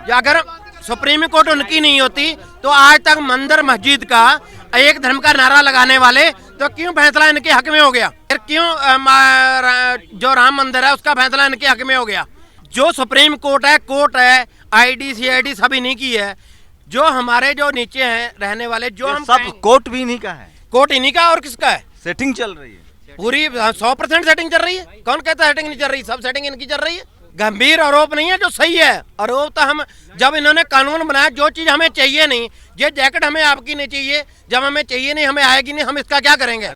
या अगर supreme court उनकी नहीं होती तो आज तक मंदिर मस्जिद का एक धर्म का नारा लगाने वाले तो क्यों फैसला इनके हक में हो गया? फिर क्यों जो राम मंदिर है उसका फैसला इनके हक में हो गया? जो सुप्रीम कोर्ट है आईडी सीआईडी सभी नहीं की है। जो हमारे जो नीचे हैं रहने वाले जो हम सब कोर्ट भी नहीं का है, कोर्ट इन्हीं का और किसका है? सेटिंग चल रही है पूरी 100% सेटिंग चल रही है। कौन कहता है सेटिंग नहीं चल रही? सब सेटिंग इनकी चल रही है। गंभीर आरोप नहीं है जो सही है। आरोप तो हम जब इन्होंने कानून बनाया जो चीज हमें चाहिए नहीं, ये जैकेट हमें आपकी नहीं चाहिए, जब हमें चाहिए नहीं हमें आएगी नहीं, हम इसका क्या करेंगे?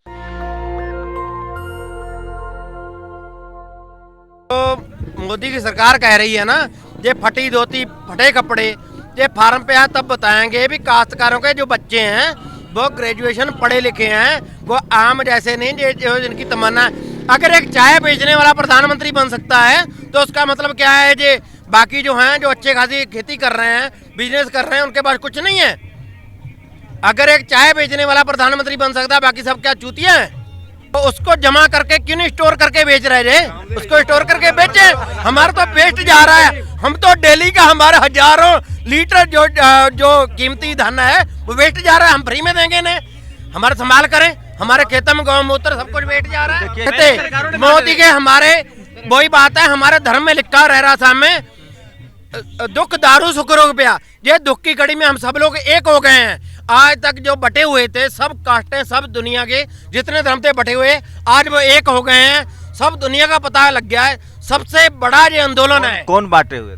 तो मोदी की सरकार कह रही है ना ये फटी धोती फटे कपड़े, ये फार्म पे है तब बताएंगे भी काश्तकारों के जो बच्चे हैं वो ग्रेजुएशन पढ़े लिखे हैं, वो आम जैसे नहीं जो जिनकी तमन्ना। अगर एक चाय बेचने वाला प्रधानमंत्री बन सकता है तो उसका मतलब क्या है? जे बाकी जो हैं जो अच्छे खासी खेती कर रहे हैं बिजनेस कर रहे हैं उनके पास कुछ नहीं है। अगर एक चाय बेचने वाला प्रधानमंत्री बन सकता है बाकी सब क्या चूतिया हैं? तो उसको जमा करके क्यों नहीं स्टोर करके बेच रहे थे? उसको स्टोर करके बेचे। हमारा तो वेस्ट जा रहा है। हम तो डेली का हमारे हजारों लीटर जो कीमती धन है वो वेस्ट जा रहा है। हम फ्री में देंगे ना? हमारा संभाल करें। हमारे खेतों में गौमूत्र सब कुछ वेस्ट जा रहा है। मोदी के हमारे वही बात है, हमारे धर्म में लिखा रह रहा सामने दुख दारू सुख रोग प्या। ये दुख की कड़ी में हम सब लोग एक हो गए हैं। आज तक जो बटे हुए थे सब कास्टें सब दुनिया के जितने धर्म थे बटे हुए आज वो एक हो गए हैं। सब दुनिया का पता लग गया है। सबसे बड़ा ये आंदोलन है। कौन बांटे हुए?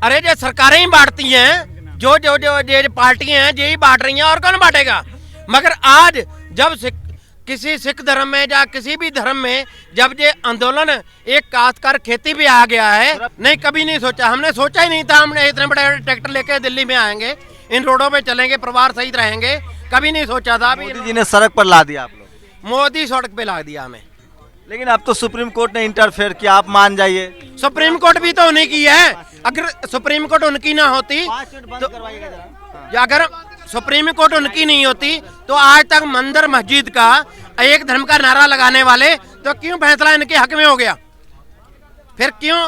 अरे जो सरकारें ही बांटती हैं, जो पार्टियां हैं यही बांट रही हैं और कौन बांटेगा? मगर आज जब किसी सिख धर्म में या किसी भी धर्म में जब ये आंदोलन एक काश्तकार खेती भी आ गया है, नहीं कभी नहीं सोचा, हमने सोचा ही नहीं था हमने इतने बड़े ट्रैक्टर लेके दिल्ली में आएंगे, इन रोडों पे चलेंगे, परिवार सहित रहेंगे, कभी नहीं सोचा था। मोदी जी ने सड़क पर ला दिया आप लोग। मोदी सड़क पे ला दिया हमें। लेकिन अब तो सुप्रीम कोर्ट ने इंटरफेयर किया, आप मान जाइए। सुप्रीम कोर्ट भी तो उन्हीं की है। अगर सुप्रीम कोर्ट उनकी ना होती तो या अगर सुप्रीम कोर्ट उनकी नहीं होती तो आज तक मंदिर मस्जिद का एक धर्म का नारा लगाने वाले तो क्यों फैसला इनके हक में हो गया? फिर क्यों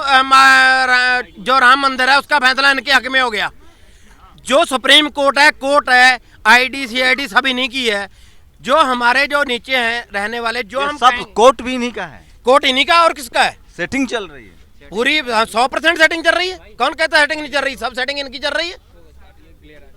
जो राम मंदिर है उसका फैसला इनके हक में हो गया? जो सुप्रीम कोर्ट है आईडी सीआईडी सभी नहीं की है। जो हमारे जो नीचे हैं रहने वाले जो हम सब कोर्ट भी नहीं का है, कोर्ट इन्हीं का और किसका है? सेटिंग चल रही है। पूरी 100% सेटिंग चल रही है। कौन कहता है सेटिंग नहीं चल रही? सब सेटिंग इनकी चल रही है।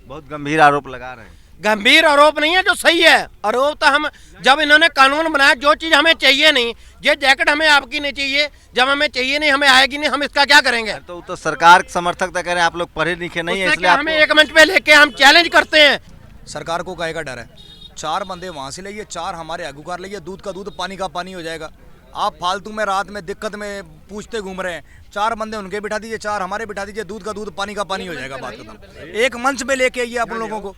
बहुत गंभीर आरोप लगा रहे हैं। गंभीर आरोप नहीं है जो सही है। आरोप तो हम जब इन्होंने कानून बनाया जो चीज हमें चाहिए नहीं, ये जैकेट हमें आपकी नहीं चाहिए, जब हमें चाहिए नहीं हमें आएगी नहीं, हम इसका क्या करेंगे? तो सरकार समर्थक तो कह रहे हैं आप लोग पढ़े लिखे नहीं है, इसलिए हमें एक मंच पे लेके हम चैलेंज करते हैं। सरकार को काहे का डर है? 4 बंदे वहां से लाइए, 4 हमारे आगू कर लाइए, दूध का दूध पानी का पानी हो जाएगा। आप फालतू में रात में दिक्कत में पूछते घूम रहे हैं। 4 बंदे उनके बिठा दीजिए, 4 हमारे बिठा दीजिए, दूध का दूध पानी का पानी हो जाएगा। बात खत्म। एक मंच पे लेके आइए आप लोगों को।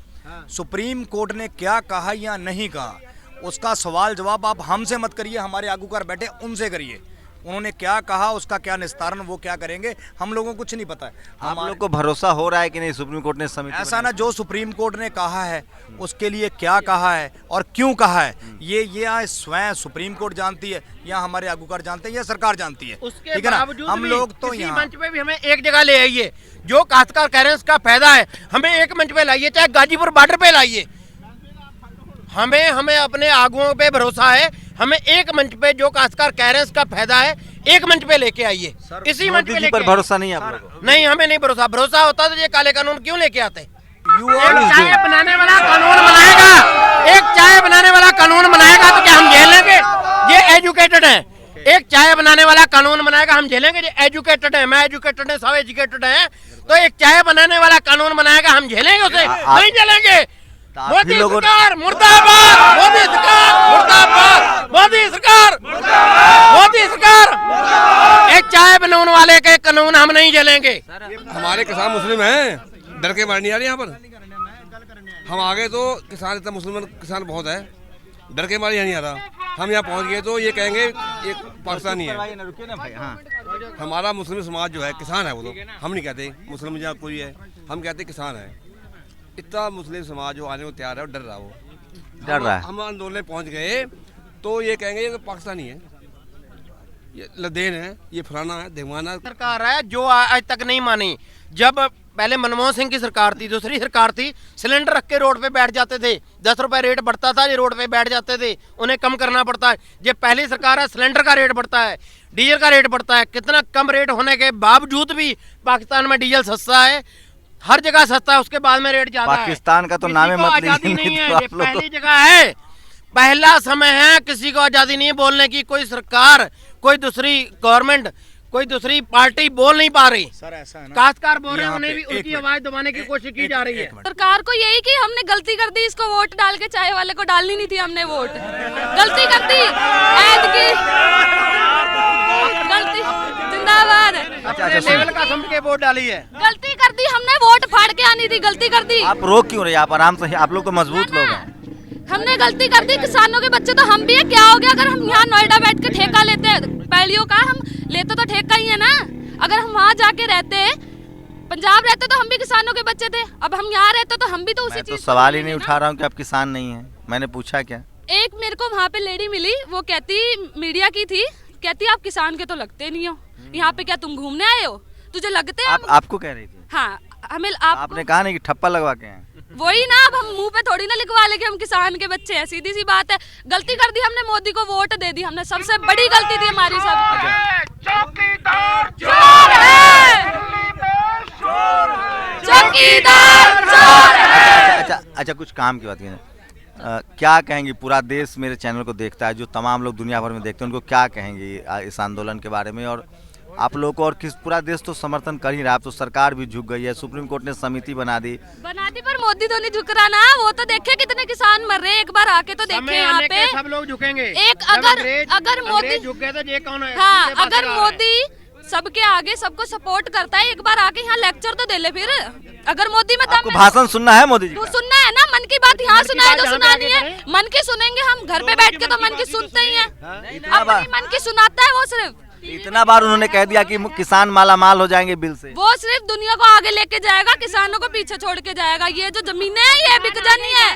सुप्रीम कोर्ट ने क्या कहा या नहीं कहा उसका सवाल जवाब आप हमसे मत करिए, हमारे आगू कर बैठे उनसे करिए। उन्होंने क्या कहा उसका क्या निस्तारण वो क्या करेंगे हम लोगों को कुछ नहीं पता है। हम लोग को भरोसा हो रहा है कि नहीं सुप्रीम कोर्ट ने समिति ऐसा ना जो सुप्रीम कोर्ट ने कहा है उसके लिए क्या कहा है और क्यों कहा है ये स्वयं सुप्रीम कोर्ट जानती है या हमारे आगूकार जानते हैं या सरकार जानती है। ठीक है ना? हम लोग तो यहाँ मंच पे भी हमें एक जगह ले आइए। जो काश्तकार कह रहे हैं उसका फायदा है, हमें एक मंच पे लाइए, चाहे गाजीपुर बॉर्डर पे लाइए। हमें अपने आगुओं पे भरोसा है। हमें एक मंच पे जो काश्तकार कह रहे हैं इसका फायदा है, एक मंच पे लेके आइए। इसी मंच पे पर भरोसा नहीं आप लोगों को? नहीं, हमें नहीं भरोसा होता तो ये काले कानून क्यों लेके आते? चाय बनाने वाला कानून बनाएगा, एक चाय बनाने वाला कानून बनाएगा तो क्या हम झेलेंगे? ये एजुकेटेड है। एक चाय बनाने वाला कानून बनाएगा हम झेलेंगे? ये एजुकेटेड है, मैं एजुकेटेड है, सब एजुकेटेड है। तो एक चाय बनाने वाला कानून बनाएगा हम झेलेंगे उसे? नहीं झेलेंगे। मोदी सरकार मुर्दाबाद, मोदी सरकार मुर्दाबाद, मोदी सरकार मोदी सरकार। एक चाय बनाने वाले के कानून हम नहीं झेलेंगे। हमारे किसान मुस्लिम हैं, डर के मार नहीं आ रहे यहाँ पर। हम आ गए तो किसान इतना मुसलमान किसान बहुत है, डर के मारे यहाँ नहीं आ रहा। हम यहाँ पहुँच गए तो ये कहेंगे ये पाकिस्तानी है। हमारा मुस्लिम समाज जो है किसान है, वो तो हम नहीं कहते मुस्लिम या कोई है, हम कहते किसान है। इतना मुस्लिम समाज जो आने को तैयार है और डर रहा है। हम आंदोलन पहुंच गए तो ये कहेंगे ये पाकिस्तानी है, ये लदेन है, ये फलाना है, देवाना। सरकार है जो आज तक नहीं मानी। जब पहले मनमोहन सिंह की सरकार थी, दूसरी सरकार थी, सिलेंडर रख के रोड पे बैठ जाते थे, 10 रुपए रेट बढ़ता था, ये रोड पे बैठ जाते थे, उन्हें कम करना पड़ता है। ये पहली सरकार है, सिलेंडर का रेट बढ़ता है, डीजल का रेट बढ़ता है, कितना कम रेट होने के बावजूद भी पाकिस्तान में डीजल सस्ता है, हर जगह सस्ता है, उसके बाद में रेट ज्यादा है। पाकिस्तान का तो किसी नाम को मत आजादी लीजिए, नहीं नहीं है, तो ये आप लोग पहली जगह है, पहला समय है, किसी को आजादी नहीं है बोलने की। कोई सरकार, कोई दूसरी गवर्नमेंट, कोई दूसरी पार्टी बोल नहीं पा रही। सर ऐसा है ना, काश्तकार बोल रहे हैं, यहाँ उन्हें पे भी एक उनकी मिनट, आवाज दबाने की कोशिश की जा रही है। सरकार को यही कि हमने गलती कर दी, इसको वोट डाल के चाय वाले को डालनी नहीं थी, हमने वोट गलती कर दी, ऐद की गलती। जिंदाबाद। अच्छा, लेवल का समझ के वोट डाली है। गलती कर दी हमने, वोट फाड़ के आनी थी, गलती कर दी। आप रोक क्यों रहे? आप आराम से, आप लोग तो मजबूत लोग हैं। हमने गलती कर दी, किसानों के बच्चे तो हम भी है। क्या हो गया अगर हम यहाँ नोएडा बैठ के ठेका लेते हैं पैलियों का? हम लेते तो ठेका ही है ना। अगर हम वहाँ जाके रहते, पंजाब रहते, तो हम भी किसानों के बच्चे थे। अब हम यहाँ रहते तो हम भी तो उसी मैं तो चीज सवाल ही नहीं उठा रहा हूँ कि आप किसान नहीं हैं, मैंने पूछा क्या? एक मेरे को वहाँ पे लेडी मिली, वो कहती, मीडिया की थी, कहती आप किसान के तो लगते नहीं हो, यहाँ पे क्या तुम घूमने आए हो? तुझे लगते हैं? आपको कह रही थी? हाँ, हमें आपने कहा नहीं कि ठप्पा लगवा के हैं? वही ना, अब हम मुंह पे थोड़ी ना लिखवा ले कि हम किसान के बच्चे हैं, सीधी सी बात है। गलती कर दी हमने, मोदी को वोट दे दी हमने, सबसे बड़ी गलती थी हमारी। सब चौकीदार अच्छा, कुछ काम की बात है। क्या कहेंगी? पूरा देश मेरे चैनल को देखता है, जो तमाम लोग दुनिया भर में देखते हैं, उनको क्या कहेंगे इस आंदोलन के बारे में? और आप लोगों को और किस, पूरा देश तो समर्थन कर ही रहा है, अब तो सरकार भी झुक गई है, सुप्रीम कोर्ट ने समिति बना दी, पर मोदी तो नहीं झुक रहा ना। वो तो देखे कितने किसान मर रहे हैं, एक बार आके तो देखे यहाँ पे। सब लोग झुकेंगे। एक अगर मोदी झुक गए तो ये कौन है? हाँ, अगर मोदी सबके आगे सबको सपोर्ट करता है, एक बार आके यहाँ लेक्चर तो दे ले फिर। अगर मोदी में आपको भाषण सुनना है मोदी जी तो का? सुनना है ना, मन की बात यहाँ सुनाए तो सुनानी है। मन की सुनेंगे हम, घर पे बैठ के तो मन की सुनते ही है, अपनी मन की सुनाता है वो सिर्फ। इतना बार उन्होंने कह दिया कि किसान माला माल हो जाएंगे बिल से। वो सिर्फ दुनिया को आगे लेके जाएगा, किसानों को पीछे छोड़ के जाएगा। ये जो जमीनें हैं ये बिक जानी है,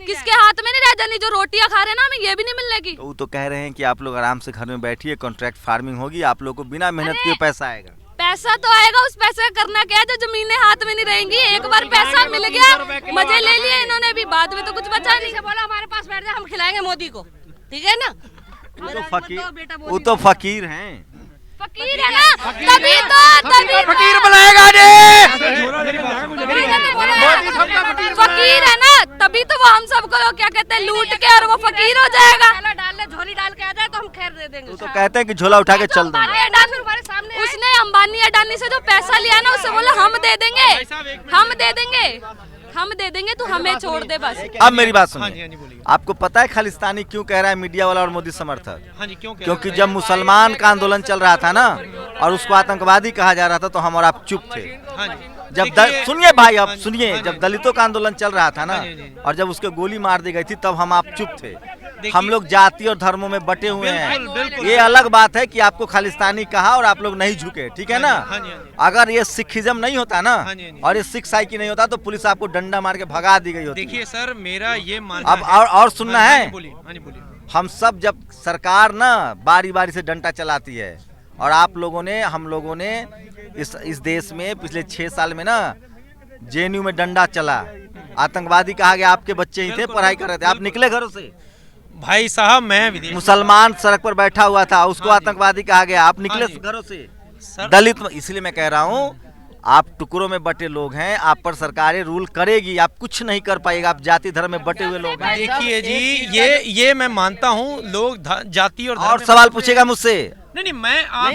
किसके हाथ में नहीं रह जानी। जो रोटियां खा रहे हैं ना, हमें ये भी नहीं मिलने की। तो वो तो कह रहे हैं कि आप लोग आराम से घर में बैठिए, कॉन्ट्रैक्ट फार्मिंग होगी, आप लोग को बिना मेहनत किए पैसा आएगा। पैसा तो आएगा, उस पैसे का करना क्या है? जो जमीनें हाथ में नहीं रहेंगी। एक बार पैसा मिल गया, मजे ले लिए इन्होंने भी, बाद में तो कुछ बचा नहीं। बोला हमारे पास बैठ जा, हम खिलाएंगे मोदी को, ठीक है ना? वो तो फकीर हैं। फकीर है ना, तभी तो फकीर बनाएगा फकीर है ना, तभी तो वो हम सबको क्या कहते हैं, लूट के, और वो फकीर हो जाएगा। डाल ले, झोली डाल के आ जाए तो हम खैर दे देंगे। वो तो कहते हैं कि झोला उठा के चल दो। हमारे सामने उसने अंबानी अडानी से जो पैसा लिया ना, उससे बोला हम दे देंगे, हम दे देंगे, हम दे देंगे, तू हमें छोड़ दे बस। अब मेरी बात सुनिए, आपको पता है खालिस्तानी क्यों कह रहा है मीडिया वाला और मोदी समर्थक? क्योंकि जब मुसलमान का आंदोलन चल रहा था ना, और उसको आतंकवादी कहा जा रहा था, तो हम और आप चुप थे। जब सुनिए भाई, अब सुनिए, जब दलितों का आंदोलन चल रहा था ना, और जब उसके गोली मार दी गई थी, तब हम आप चुप थे। हम लोग जाति और धर्मों में बटे हुए हैं। ये अलग बात है कि आपको खालिस्तानी कहा और आप लोग नहीं झुके, ठीक है ना? अगर ये सिखिज्म नहीं होता ना, और ये सिख साइकी नहीं होता, तो पुलिस आपको डंडा मार के भगा दी गई होती। देखिए सर, मेरा ये मानना अब और सुनना है, हम सब जब सरकार ना बारी बारी से डंडा चलाती है, और आप लोगों ने, हम लोगों ने इस देश में पिछले 6 साल में ना जेएनयू में डंडा चला, आतंकवादी कहा गया, आपके बच्चे ही थे, पढ़ाई कर रहे थे, आप निकले घरों से। भाई साहब, मैं मुसलमान सड़क पर बैठा हुआ था, उसको आतंकवादी कहा गया, आप निकले घरों से। दलित, इसलिए मैं कह रहा हूँ, आप टुकड़ों में बटे लोग हैं, आप पर सरकारें रूल करेगी, आप कुछ नहीं कर पाएगा, आप जाति धर्म में बटे हुए लोग हैं। देखिए जी, ये मैं मानता हूँ, लोग जाति और सवाल पूछेगा मुझसे? नहीं, मैं आप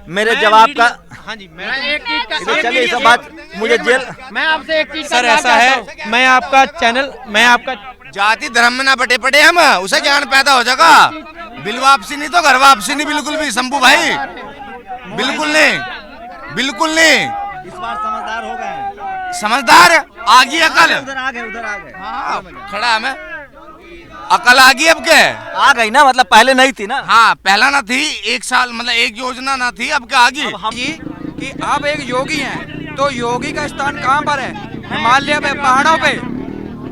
मेरे जवाब का, हाँ जी, मैं एक चीज का, चलिए सब बात, मुझे जेल, मैं आपसे एक चीज सर ऐसा है, मैं आपका चैनल, मैं आपका जाति धर्म में ना बटे पड़े हम, उसे ज्ञान पैदा हो जाएगा। बिल वापसी नहीं तो घर वापसी नहीं, बिल्कुल भी शंभू भाई, बिल्कुल नहीं, बिल्कुल नहीं। इस बार समझदार हो गए, समझदार आ गई अकल, उधर आ गए। हाँ, खड़ा है मैं, अकल आ गई अब क्या? आ गई ना, मतलब पहले नहीं थी ना। हाँ, पहला ना थी, 1 साल मतलब एक योजना ना थी, अब क्या आ गई? जी कि आप एक योगी हैं, तो योगी का स्थान कहाँ पर है? हिमालय पे, पहाड़ों पे।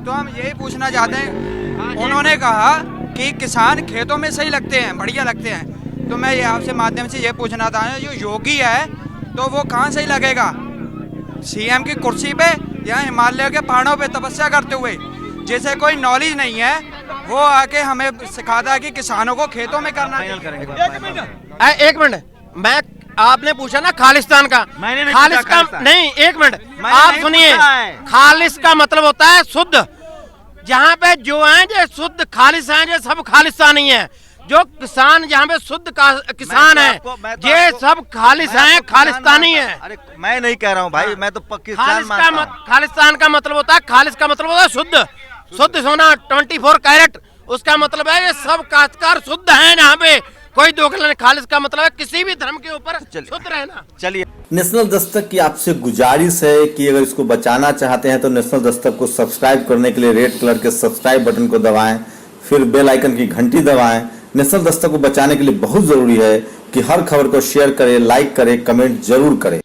तो हम यही पूछना चाहते हैं, उन्होंने कहा कि किसान खेतों में सही लगते हैं, बढ़िया लगते हैं, तो मैं ये आपसे माध्यम से ये पूछना था, जो योगी है तो वो कहाँ सही लगेगा? सीएम की कुर्सी पे या हिमालय के पहाड़ों पे तपस्या करते हुए, जिसे कोई नॉलेज नहीं है, वो आके हमें सिखाता है कि किसानों को खेतों में करना चाहिए। एक मिनट, मैं आपने पूछा ना खालिस्तान का, मैंने नहीं खालिस पूछा का खालिस्तान। नहीं, एक मिनट मैंने आप नहीं सुनिए, पूछा है। खालिस का मतलब होता है शुद्ध। जहाँ पे जो है जो शुद्ध खालिस हैं, जो सब खालिस्तानी है। जो किसान जहाँ पे शुद्ध किसान है, ये सब खालिस हैं, खालिस्तानी है। अरे मैं नहीं कह रहा हूँ भाई, मैं तो पाकिस्तान मानता हूँ। खालिस्तान का मतलब होता है, खालिस का मतलब होता है शुद्ध, शुद्ध सोना 24 कैरेट। उसका मतलब है ये सब काश्तकार शुद्ध हैं। यहाँ पे कोई दोगला नहीं। खालिस का मतलब है किसी भी धर्म के ऊपर शुद्ध रहना। चलिए, नेशनल दस्तक की आपसे गुजारिश है कि अगर इसको बचाना चाहते हैं तो नेशनल दस्तक को सब्सक्राइब करने के लिए रेड कलर के सब्सक्राइब बटन को दबाएं, फिर बेल आइकन की घंटी दबाएं। नेशनल दस्तक को बचाने के लिए बहुत जरूरी है कि हर खबर को शेयर करें, लाइक करें, कमेंट जरूर करें।